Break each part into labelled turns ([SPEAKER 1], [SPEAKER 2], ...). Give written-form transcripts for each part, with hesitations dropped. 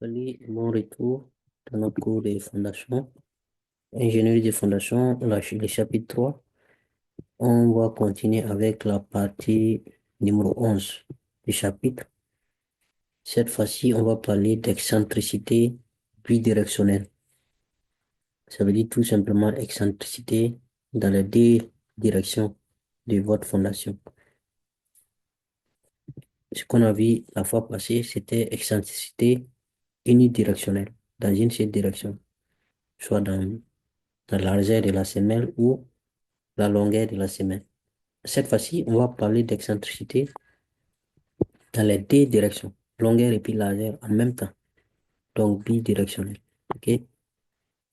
[SPEAKER 1] Salut, mon retour dans notre cours de fondation. Ingénierie des fondations, le chapitre 3. On va continuer avec la partie numéro 11 du chapitre. Cette fois-ci, on va parler d'excentricité bidirectionnelle. Ça veut dire tout simplement excentricité dans les deux directions de votre fondation. Ce qu'on a vu la fois passée, c'était excentricité unidirectionnelle dans une seule direction, soit dans la largeur de la semelle ou la longueur de la semelle. Cette fois-ci, on va parler d'excentricité dans les deux directions, longueur et puis largeur en même temps, donc bidirectionnel. OK?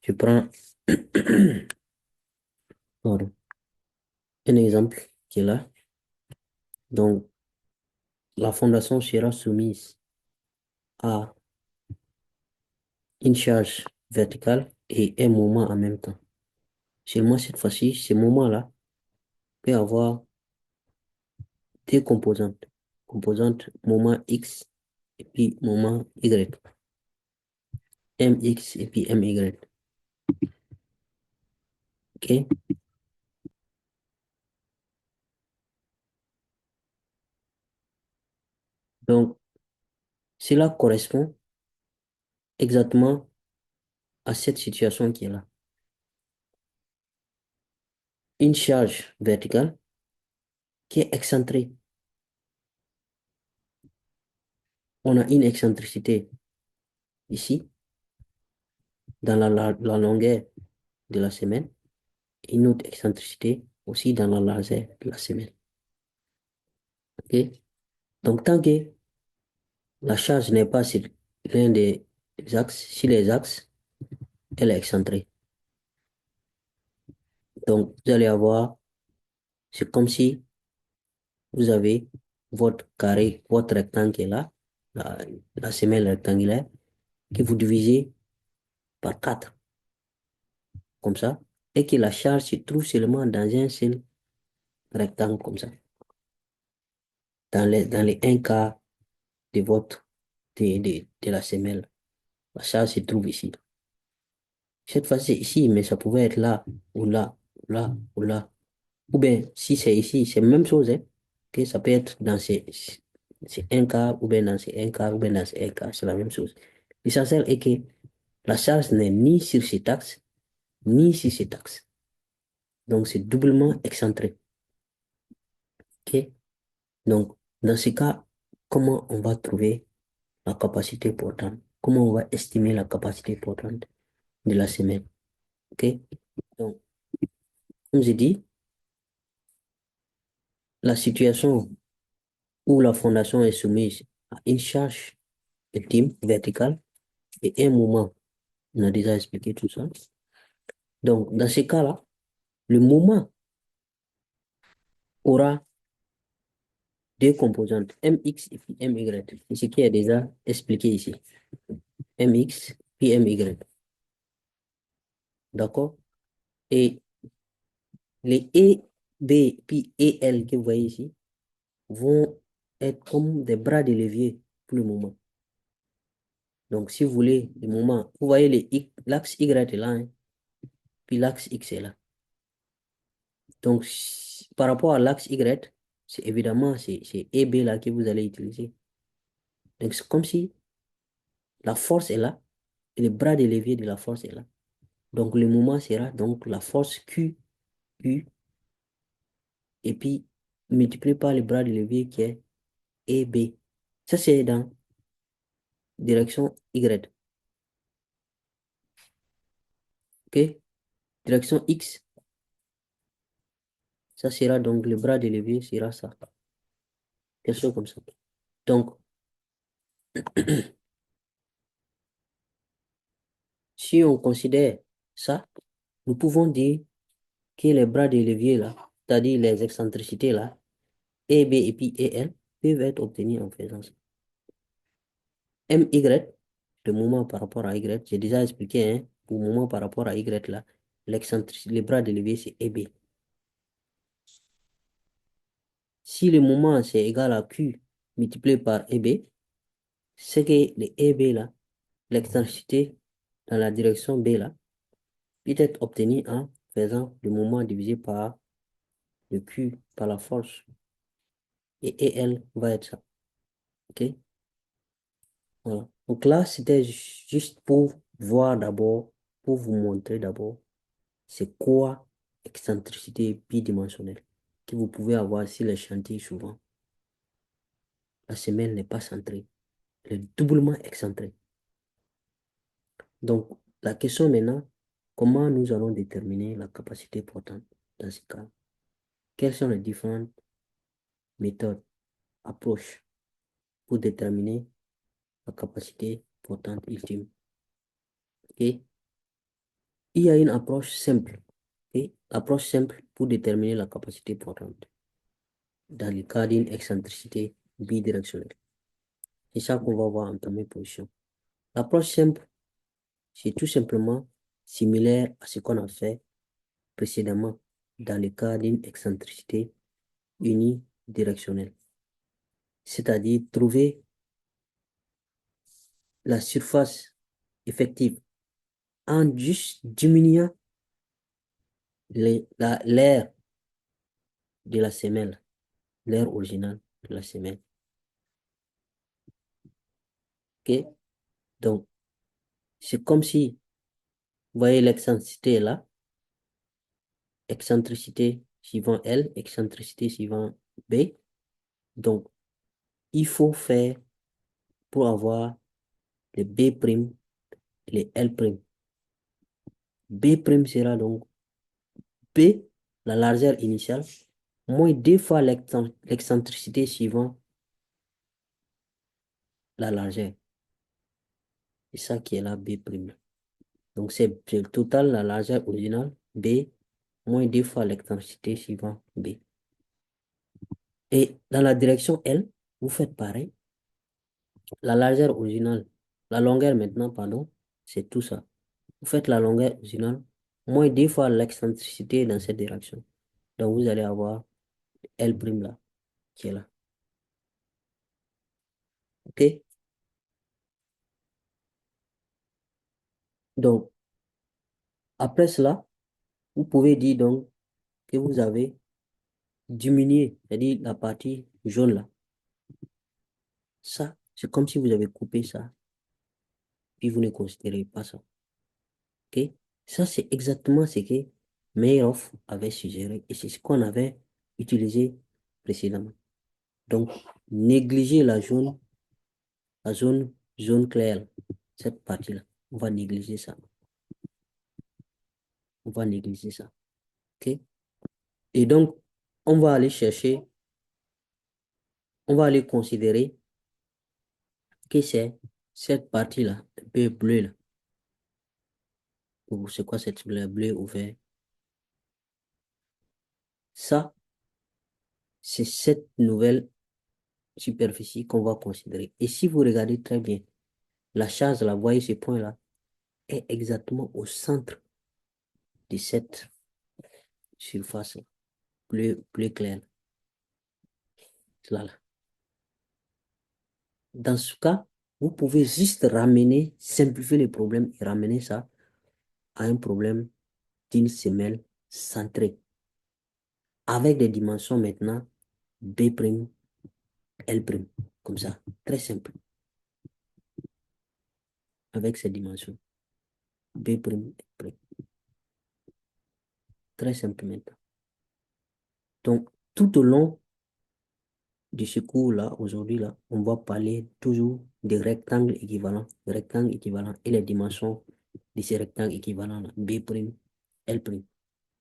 [SPEAKER 1] Je prends pardon, un exemple qui est là. Donc, la fondation sera soumise à une charge verticale et un moment en même temps. Seulement cette fois-ci, ce moment-là peut avoir deux composantes. Composante moment X et puis moment Y. MX et puis MY. OK? Donc, cela correspond exactement à cette situation qui est là. Une charge verticale qui est excentrée. On a une excentricité ici, dans la longueur de la semaine, et une autre excentricité aussi dans la largeur de la semaine. OK? Donc, tant que la charge n'est pas sur l'un des axes, sur les axes, elle est excentrée. Donc, vous allez avoir, c'est comme si vous avez votre carré, votre rectangle qui est là, la, la semelle rectangulaire, que vous divisez par 4 comme ça, et que la charge se trouve seulement dans un seul rectangle comme ça, dans les un quart de votre, de la semelle. La charge se trouve ici. Cette fois-ci, ici, mais ça pouvait être là, ou là, ou là, ou là. Ou bien, si c'est ici, c'est la même chose, hein, que ça peut être dans ces un quart, ou bien dans ces un quart, ou bien dans ces un quart, c'est la même chose. L'essentiel est que la charge n'est ni sur cet axe, ni sur cet axe. Donc, c'est doublement excentré. OK? Donc, dans ce cas, comment on va trouver la capacité portante? Comment on va estimer la capacité portante de la semelle? OK? Donc, comme j'ai dit, la situation où la fondation est soumise à une charge ultime verticale et un moment, on a déjà expliqué tout ça. Donc, dans ce cas-là, le moment aura deux composantes, mx et puis my. C'est ce qui est déjà expliqué ici. Mx puis my. D'accord? Et les E, B, puis et L que vous voyez ici vont être comme des bras de levier pour le moment. Donc, si vous voulez, le moment, vous voyez l'axe Y est là, hein, puis l'axe X est là. Donc, par rapport à l'axe Y, c'est évidemment, c'est EB là que vous allez utiliser. Donc, c'est comme si la force est là et le bras de levier de la force est là. Donc, le moment sera donc la force Q, U, et puis multiplié par le bras de levier qui est EB. Ça, c'est dans direction Y. OK? Direction X, ça sera donc le bras de levier sera ça. Quelque chose comme ça. Donc, si on considère ça, nous pouvons dire que les bras de levier là, c'est-à-dire les excentricités là, EB et puis EL, peuvent être obtenus en faisant ça. MY, le moment par rapport à Y, j'ai déjà expliqué, hein, pour le moment par rapport à Y là, les bras de levier c'est EB. Si le moment c'est égal à Q multiplié par EB, c'est que le EB là l'excentricité dans la direction B là peut être obtenue en faisant le moment divisé par le Q par la force. Et EL va être ça. OK? Voilà. Donc là, c'était juste pour voir d'abord, pour vous montrer d'abord, c'est quoi excentricité bidimensionnelle que vous pouvez avoir sur les chantiers souvent. La semelle n'est pas centrée, elle est doublement excentrée. Donc, la question maintenant, comment nous allons déterminer la capacité portante dans ce cas? Quelles sont les différentes méthodes, approches pour déterminer la capacité portante ultime? Et il y a une approche simple. Et l'approche simple pour déterminer la capacité portante dans le cas d'une excentricité bidirectionnelle. C'est ça qu'on va voir en première position. L'approche simple, c'est tout simplement similaire à ce qu'on a fait précédemment dans le cas d'une excentricité unidirectionnelle. C'est-à-dire trouver la surface effective en juste diminuant l'air de la semelle, l'air original de la semelle. OK? Donc, c'est comme si, vous voyez, l'excentricité est là, excentricité suivant L, excentricité suivant B. Donc, il faut faire pour avoir les B' et les L'. B' sera donc B, la largeur initiale, moins 2 fois l'excentricité suivant la largeur. C'est ça qui est là, B'. Donc, c'est le total, la largeur originale, B, moins 2 fois l'excentricité suivant B. Et dans la direction L, vous faites pareil. La largeur originale, la longueur maintenant, pardon, c'est tout ça. Vous faites la longueur originale, moins 2 fois l'excentricité dans cette direction. Donc, vous allez avoir L' là, qui est là. OK? Donc, après cela, vous pouvez dire donc que vous avez diminué, c'est-à-dire la partie jaune là. Ça, c'est comme si vous avez coupé ça, puis vous ne considérez pas ça. OK? Ça, c'est exactement ce que Meyerhoff avait suggéré et c'est ce qu'on avait utilisé précédemment. Donc, négliger la zone jaune claire, cette partie-là. On va négliger ça. On va négliger ça. OK? Et donc, on va aller chercher, on va aller considérer que c'est cette partie-là, un peu bleue là. Ou c'est quoi cette bleu ou vert? Ça, c'est cette nouvelle superficie qu'on va considérer. Et si vous regardez très bien, la charge, là, vous voyez ce point-là, est exactement au centre de cette surface bleu clair. Là, là. Dans ce cas, vous pouvez juste ramener, simplifier le problème et ramener ça à un problème d'une semelle centrée. Avec des dimensions maintenant B', L', comme ça. Très simple. Avec ces dimensions. B', L'. Très simple maintenant. Donc, tout au long de ce cours-là, aujourd'hui, là, on va parler toujours des rectangles équivalents. Rectangles équivalents et les dimensions de ces rectangles équivalents, là, B', L'.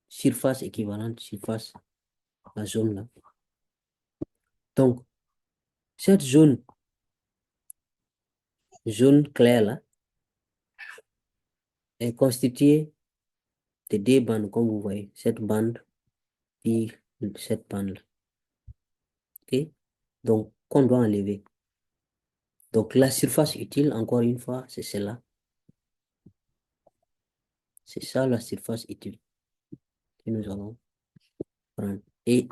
[SPEAKER 1] Surface équivalente, surface, la zone là. Donc, cette jaune claire là, est constituée de 2 bandes, comme vous voyez. Cette bande et cette bande là. OK? Donc, qu'on doit enlever. Donc, la surface utile, encore une fois, c'est celle-là. C'est ça la surface utile que nous allons prendre. Et